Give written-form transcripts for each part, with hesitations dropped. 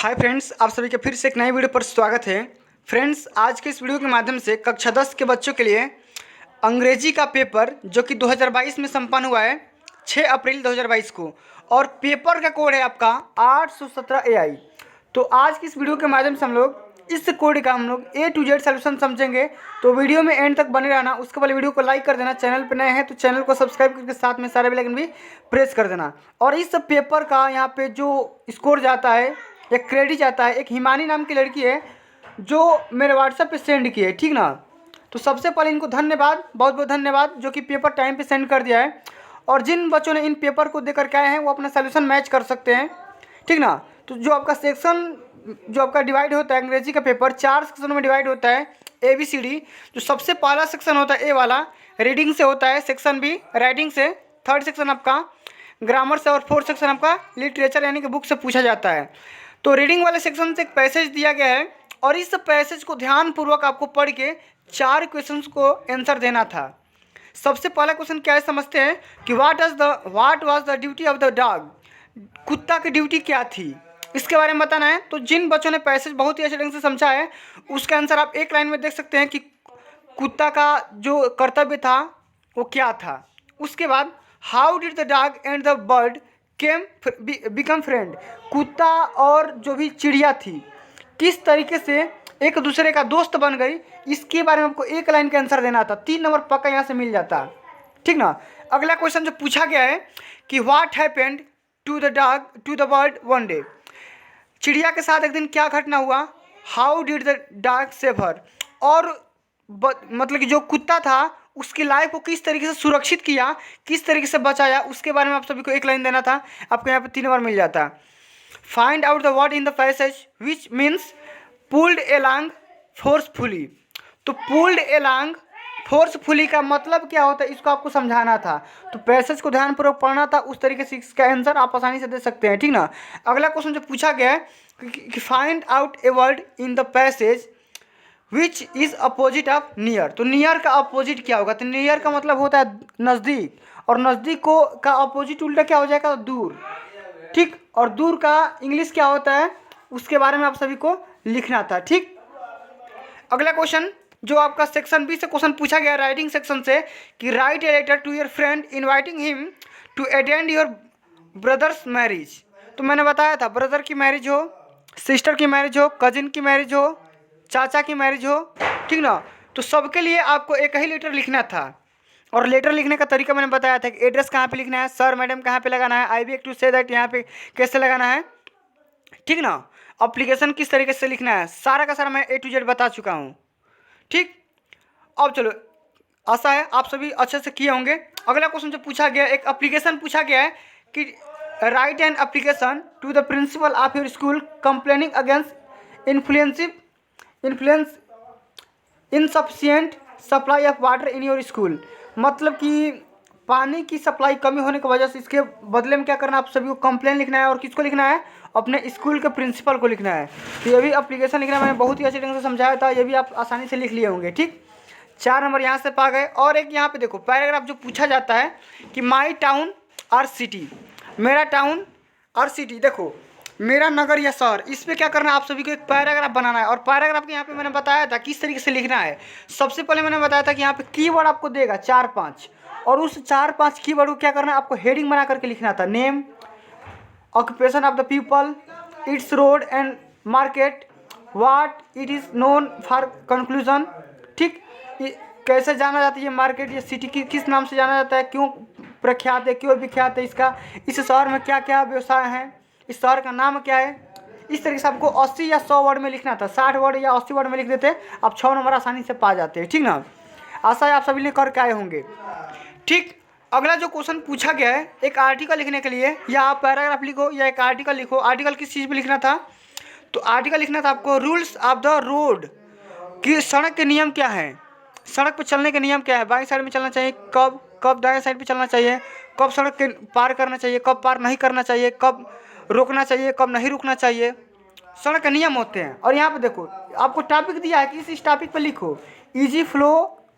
Hi friends, आप सभी के फिर से एक नई वीडियो पर स्वागत है। फ्रेंड्स, आज के इस वीडियो के माध्यम से कक्षा 10 के बच्चों के लिए अंग्रेजी का पेपर जो कि 2022 में संपन्न हुआ है 6 अप्रैल 2022 को, और पेपर का कोड है आपका 817 AI। तो आज की इस वीडियो के माध्यम से हम लोग इस कोड का A to Z सोल्यूशन समझेंगे। तो वीडियो में एंड तक बने रहना। उसके बाद वीडियो को लाइक कर देना, चैनल पर नए हैं तो चैनल को सब्सक्राइब करके साथ में सारे बेल आइकन भी प्रेस कर देना। और इस पेपर का यहाँ पे जो स्कोर जाता है, एक क्रेडिट जाता है, एक हिमानी नाम की लड़की है जो मेरे व्हाट्सएप पे सेंड की है, ठीक ना। तो सबसे पहले इनको धन्यवाद, बहुत बहुत धन्यवाद, जो कि पेपर टाइम पे सेंड कर दिया है। और जिन बच्चों ने इन पेपर को देकर के आए हैं वो अपना सोल्यूशन मैच कर सकते हैं, ठीक ना। तो जो आपका सेक्शन जो आपका डिवाइड होता है, अंग्रेजी का पेपर 4 सेक्शन में डिवाइड होता है, ABCD। जो सबसे पहला सेक्शन होता है A वाला, रीडिंग से होता है। सेक्शन B राइटिंग से। थर्ड सेक्शन आपका ग्रामर से। और फोर्थ सेक्शन आपका लिटरेचर यानी कि बुक से पूछा जाता है। तो रीडिंग वाले सेक्शन से एक पैसेज दिया गया है और इस पैसेज को ध्यानपूर्वक आपको पढ़ के 4 क्वेश्चंस को आंसर देना था। सबसे पहला क्वेश्चन क्या है समझते हैं कि what was the duty of the dog. कुत्ता की ड्यूटी क्या थी, इसके बारे में बताना है। तो जिन बच्चों ने पैसेज बहुत ही अच्छे ढंग से समझा है उसका आंसर आप एक लाइन में देख सकते हैं कि कुत्ता का जो कर्तव्य था वो क्या था। उसके बाद how did the dog and the bird become friend. कुत्ता और जो भी चिड़िया थी किस तरीके से एक दूसरे का दोस्त बन गई, इसके बारे में आपको एक लाइन का आंसर देना था। 3 नंबर पक्का यहाँ से मिल जाता, ठीक ना। अगला क्वेश्चन जो पूछा गया है कि what happened to the bird one day. चिड़िया के साथ एक दिन क्या घटना हुआ। How did the dog save her. और मतलब कि जो कुत्ता था उसकी लाइफ को किस तरीके से सुरक्षित किया, किस तरीके से बचाया, उसके बारे में आप सभी को एक लाइन देना था। आपको यहाँ पे 3 बार मिल जाता। Find out the word in the passage which means pulled along forcefully. तो पुल्ड एलॉन्ग फोर्सफुली का मतलब क्या होता है, इसको आपको समझाना था। तो पैसेज को ध्यानपूर्वक पढ़ना था, उस तरीके से इसका आंसर आप आसानी से दे सकते हैं, ठीक ना। अगला क्वेश्चन जो पूछा गया है कि find out a word in the passage which is opposite of near. तो नियर का अपोजिट क्या होगा। तो नियर का मतलब होता है नज़दीक, और नज़दीक को का अपोजिट उल्टा क्या हो जाएगा, दूर, ठीक। और दूर का इंग्लिश क्या होता है उसके बारे में आप सभी को लिखना था, ठीक। अगला क्वेश्चन जो आपका सेक्शन B से क्वेश्चन पूछा गया राइटिंग सेक्शन से कि write a letter to your friend inviting him to attend your brother's marriage. तो मैंने बताया था ब्रदर की मैरिज हो, सिस्टर की मैरिज हो, कजिन की मैरिज हो, चाचा की मैरिज हो, ठीक ना। तो सबके लिए आपको एक ही लेटर लिखना था। और लेटर लिखने का तरीका मैंने बताया था कि एड्रेस कहाँ पे लिखना है, सर मैडम कहाँ पे लगाना है, I beg to say that यहाँ पे कैसे लगाना है, ठीक ना। एप्लीकेशन किस तरीके से लिखना है, सारा का सारा मैं A to Z बता चुका हूँ, ठीक। अब चलो, आशा है आप सभी अच्छे से किए होंगे। अगला क्वेश्चन जो पूछा गया, एक एप्लीकेशन पूछा गया है कि write an application to the principal of your school complaining against insufficient supply of water in your school. मतलब कि पानी की सप्लाई कमी होने की वजह से इसके बदले में क्या करना है, आप सभी को कंप्लेन लिखना है। और किसको लिखना है, अपने स्कूल के प्रिंसिपल को लिखना है। तो ये भी एप्लीकेशन लिखना मैंने बहुत ही अच्छे ढंग से समझाया था, ये भी आप आसानी से लिख लिए होंगे, ठीक। 4 नंबर यहाँ से पा गए। और एक यहाँ पे देखो पैराग्राफ जो पूछा जाता है कि माई टाउन और सिटी, मेरा टाउन और सिटी, देखो मेरा नगर या शहर, इस पर क्या करना है, आप सभी को एक पैराग्राफ बनाना है। और पैराग्राफ के यहाँ पे मैंने बताया था किस तरीके से लिखना है। सबसे पहले मैंने बताया था कि यहाँ पे कीवर्ड आपको देगा 4-5, और उस 4-5 कीवर्ड को क्या करना है, आपको हेडिंग बना करके लिखना था। Name, occupation of the people, it's road and market, what it is known for conclusion, ठीक। कैसे जाना जाता है ये मार्केट, ये सिटी किस नाम से जाना जाता है, क्यों प्रख्यात है, क्यों विख्यात है इसका, इस शहर में क्या क्या व्यवसाय हैं, इस शहर का नाम क्या है। इस तरीके से आपको 80 या 100 वर्ड में लिखना था। 60 वर्ड या 80 वर्ड में लिख देते, आप 6 नंबर आसानी से पा जाते हैं, ठीक ना। आशा है आप सभी ने करके आए होंगे, ठीक। अगला जो क्वेश्चन पूछा गया है, एक आर्टिकल लिखने के लिए या आप पैराग्राफ लिखो या एक आर्टिकल लिखो। आर्टिकल किस चीज़ पर लिखना था, तो आर्टिकल लिखना था आपको रूल्स ऑफ द रोड, कि सड़क के नियम क्या हैं, सड़क पर चलने के नियम क्या है, बाईं साइड में चलना चाहिए, कब दाएं साइड पे चलना चाहिए, कब सड़क के पार करना चाहिए, कब पार नहीं करना चाहिए, कब रोकना चाहिए, कब नहीं रुकना चाहिए, सड़क के नियम होते हैं। और यहाँ पे देखो आपको टॉपिक दिया है कि इस टॉपिक पे लिखो। Easy flow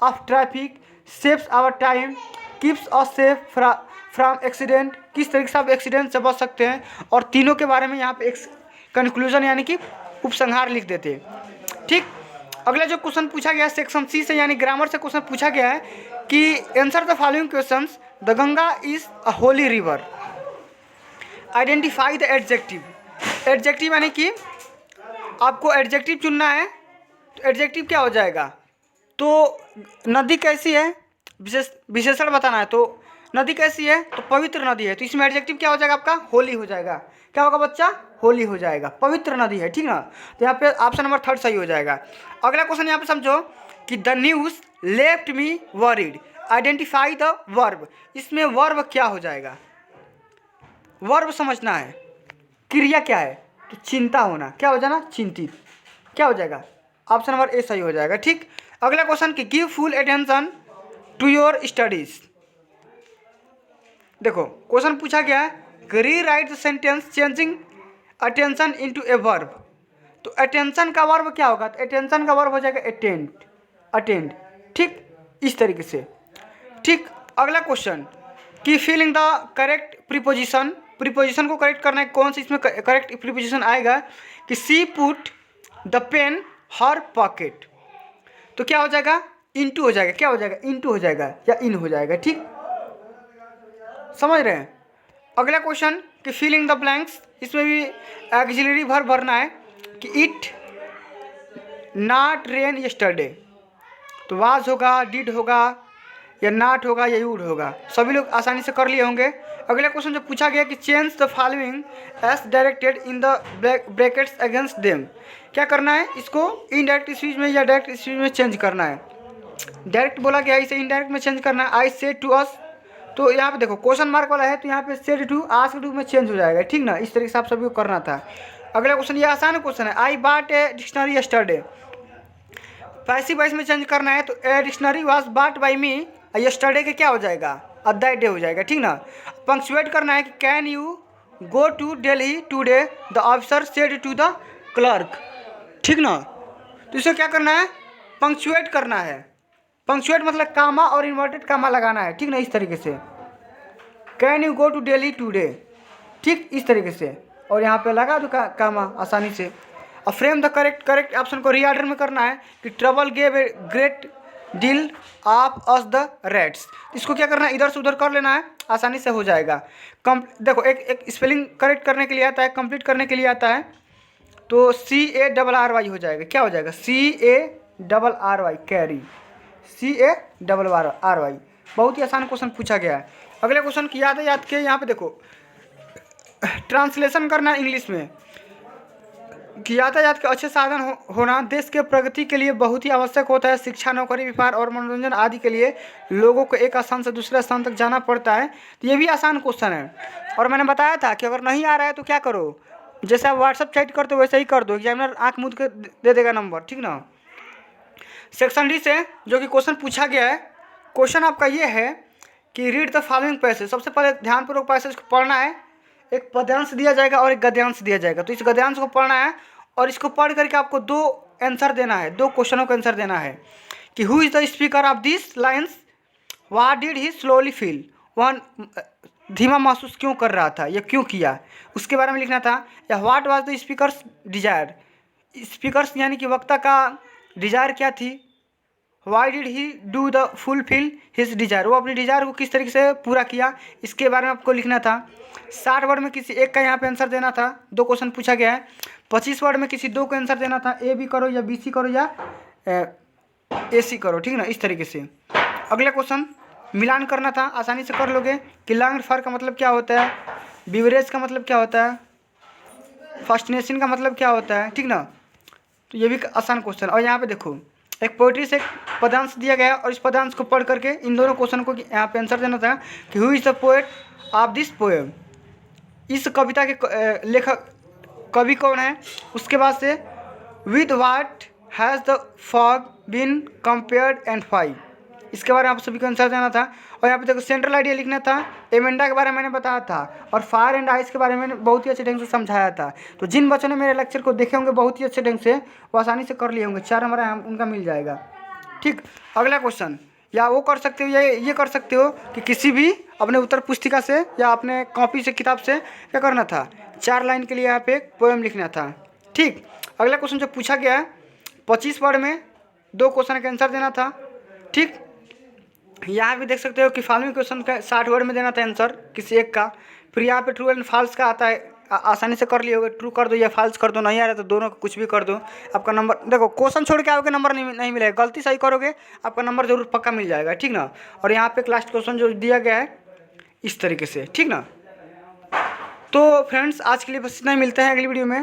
of traffic saves our time, keeps us safe from accident, किस तरीके से आप एक्सीडेंट से बच सकते हैं। और तीनों के बारे में यहाँ पे कंक्लूजन यानी कि उपसंहार लिख देते। ठीक, अगला जो क्वेश्चन पूछा गया है सेक्शन सी से यानी ग्रामर से क्वेश्चन पूछा गया है कि answer the following questions, the Ganga is a Holi river, identify the adjective. Adjective यानी कि आपको एडजेक्टिव चुनना है, तो एडजेक्टिव क्या हो जाएगा, तो नदी कैसी है, विशेषण बताना है, तो नदी कैसी है, तो पवित्र नदी है, तो इसमें एडजेक्टिव क्या हो जाएगा आपका, होली हो जाएगा। क्या होगा बच्चा, होली हो जाएगा, पवित्र नदी है, ठीक ना। तो यहाँ पे ऑप्शन नंबर 3 सही हो जाएगा। अगला क्वेश्चन यहाँ पे समझो कि the news left me worried, identify the verb. इसमें वर्ब क्या हो जाएगा, वर्ब समझना है, क्रिया क्या है, तो चिंता होना, क्या हो जाना, चिंतित, क्या हो जाएगा, ऑप्शन नंबर ए सही हो जाएगा। ठीक, अगला क्वेश्चन कि give full attention to your studies. देखो क्वेश्चन पूछा गया है rewrite the sentence changing attention into a verb. तो अटेंशन का वर्ब क्या होगा, तो अटेंशन का वर्ब हो जाएगा अटेंड, अटेंड। ठीक, इस तरीके से। ठीक, अगला क्वेश्चन कि filling the correct preposition, preposition को करेक्ट करना है, कौन सी इसमें करेक्ट प्रीपोजिशन आएगा कि she put the pen her pocket, तो क्या हो जाएगा, इनटू हो जाएगा, क्या हो जाएगा, इनटू हो जाएगा या इन हो जाएगा। ठीक, समझ रहे हैं। अगला क्वेश्चन कि फिलिंग द ब्लैंक्स, इसमें भी ऑक्सिलरी वर्ब भरना है कि इट नॉट रेन यस्टरडे, तो वाज होगा, डिड होगा या नॉट होगा या यूड होगा, सभी लोग आसानी से कर लिए होंगे। अगला क्वेश्चन जो पूछा गया कि change the following as directed in the brackets against them, क्या करना है, इसको इनडायरेक्ट स्पीच में या डायरेक्ट स्पीच में चेंज करना है। डायरेक्ट बोला गया, इसे इनडायरेक्ट में चेंज करना है, आई सेड टू अस, तो यहाँ पे देखो क्वेश्चन मार्क वाला है, तो यहाँ पे सेड टू आस्क्ड टू में चेंज हो जाएगा। ठीक ना, इस तरीके से आप सभी को करना था। अगला क्वेश्चन ये आसान क्वेश्चन है, I bought a dictionary yesterday, passive voice में चेंज करना है, तो a dictionary was bought by me, yesterday के क्या हो जाएगा, दैट डे हो जाएगा। ठीक ना, पंक्चुएट करना है कि can you go to Delhi today, the officer said to the clerk. ठीक ना, तो इसे क्या करना है, पंक्चुएट करना है। पंक्चुएट मतलब कामा और इन्वर्टेड कामा लगाना है। ठीक ना, इस तरीके से can you go to Delhi today, ठीक इस तरीके से, और यहाँ पे लगा दो कामा आसानी से। और फ्रेम द करेक्ट ऑप्शन को रीऑर्डर में करना है कि trouble gave a great deal of us the rates, इसको क्या करना है, इधर से उधर कर लेना है, आसानी से हो जाएगा। देखो एक स्पेलिंग करेक्ट करने के लिए आता है, कंप्लीट करने के लिए आता है, तो CARRY हो जाएगा, क्या हो जाएगा, CARRY कैरी, CARRY। बहुत ही आसान क्वेश्चन पूछा गया है। अगले क्वेश्चन की याद के, यहाँ पे देखो ट्रांसलेशन करना इंग्लिश में कि यातायात के अच्छे साधन होना देश के प्रगति के लिए बहुत ही आवश्यक होता है। शिक्षा, नौकरी, व्यापार और मनोरंजन आदि के लिए लोगों को एक स्थान से दूसरे स्थान तक जाना पड़ता है। तो ये भी आसान क्वेश्चन है, और मैंने बताया था कि अगर नहीं आ रहा है तो क्या करो, जैसे आप व्हाट्सअप चैट करते हो वैसे ही कर दो, एग्जामिनर आँख मूंद के दे देगा नंबर। ठीक ना, सेक्शन डी से जो कि क्वेश्चन पूछा गया है, क्वेश्चन आपका ये है कि रीड द फॉलोइंग पैसेज। सबसे पहले ध्यानपूर्वक पैसेज को पढ़ना है, एक पद्यांश दिया जाएगा और एक गद्यांश दिया जाएगा, तो इस गद्यांश को पढ़ना है और इसको पढ़ करके आपको 2 आंसर देना है, 2 क्वेश्चनों का आंसर देना है कि who is the speaker of this lines, what did he slowly feel, वह धीमा महसूस क्यों कर रहा था या क्यों किया, उसके बारे में लिखना था। या what was the speaker's desire, speaker's यानी कि वक्ता का डिजायर क्या थी। Why did he do the fulfil his desire, वो अपनी डिजायर को किस तरीके से पूरा किया, इसके बारे में आपको लिखना था। 60 वर्ड में किसी एक का यहाँ पे आंसर देना था, 2 क्वेश्चन पूछा गया है। 25 वर्ड में किसी 2 का आंसर देना था, ए बी करो या बी सी करो या ए सी करो। ठीक ना, इस तरीके से। अगला क्वेश्चन मिलान करना था, आसानी से कर लोगे कि लॉन्ग फर का मतलब क्या होता है, बिवरेज का मतलब क्या होता है, फर्स्टनेशन का मतलब क्या होता है। ठीक ना, तो ये भी आसान क्वेश्चन। और यहाँ पे देखो एक पोइट्री से एक पदांश दिया गया और इस पदांश को पढ़ करके इन दोनों क्वेश्चन को यहाँ पे आंसर देना था कि who is the poet of this poem, इस कविता के लेखक कवि कौन है। उसके बाद से with what has the fog been compared and why, इसके बारे में आप सभी को आंसर देना था। और यहाँ पे देखो सेंट्रल आइडिया लिखना था, एमेंडा के बारे में मैंने बताया था और फायर एंड आइस के बारे में मैंने बहुत ही अच्छे ढंग से समझाया था। तो जिन बच्चों ने मेरे लेक्चर को देखे होंगे बहुत ही अच्छे ढंग से, वो आसानी से कर लिए होंगे, 4 नंबर उनका मिल जाएगा। ठीक, अगला क्वेश्चन या वो कर सकते हो, या ये कर सकते हो कि किसी भी अपने उत्तर पुस्तिका से या अपने कॉपी से, किताब से क्या करना था, 4 लाइन के लिए यहाँ पे एक पोएम लिखना था। ठीक, अगला क्वेश्चन जो पूछा गया है 25 वर्ड में 2 क्वेश्चन का आंसर देना था। ठीक, यहाँ भी देख सकते हो कि फॉलोइंग क्वेश्चन का 60 वर्ड में देना था आंसर किसी एक का। फिर यहाँ पे ट्रू एंड फॉल्स का आता है, आसानी से कर लिए होगे, ट्रू कर दो या फॉल्स कर दो, नहीं आ रहा तो दोनों का कुछ भी कर दो, आपका नंबर, देखो क्वेश्चन छोड़ के आओगे नंबर नहीं मिलेगा, गलती सही करोगे आपका नंबर जरूर पक्का मिल जाएगा। ठीक ना। और यहाँ पे लास्ट क्वेश्चन जो दिया गया है इस तरीके से। ठीक ना। तो फ्रेंड्स आज के लिए बस इतना ही, मिलते हैं अगली वीडियो में।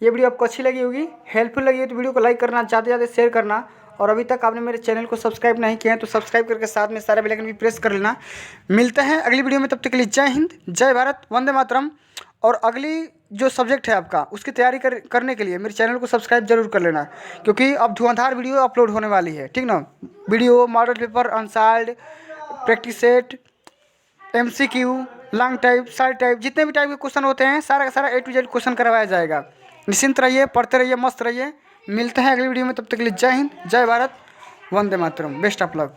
ये वीडियो आपको अच्छी लगी होगी, हेल्पफुल लगी है तो वीडियो को लाइक करना, ज़्यादा से ज़्यादा शेयर करना, और अभी तक आपने मेरे चैनल को सब्सक्राइब नहीं किया है तो सब्सक्राइब करके साथ में सारा बेल आइकन भी प्रेस कर लेना। मिलते हैं अगली वीडियो में, तब तक के लिए जय हिंद, जय भारत, वंदे मातरम। और अगली जो सब्जेक्ट है आपका उसकी तैयारी करने के लिए मेरे चैनल को सब्सक्राइब जरूर कर लेना, क्योंकि अब धुआंधार वीडियो अपलोड होने वाली है। ठीक ना। Video, model paper, unsolved, practice set, MCQ, long type, short type, जितने भी टाइप के क्वेश्चन होते हैं सारा का सारा A to Z क्वेश्चन करवाया जाएगा। निश्चिंत रहिए, पढ़ते रहिए, मस्त रहिए। मिलते हैं अगली वीडियो में, तब तक के लिए जय हिंद, जय भारत, वंदे मातरम। Best of luck.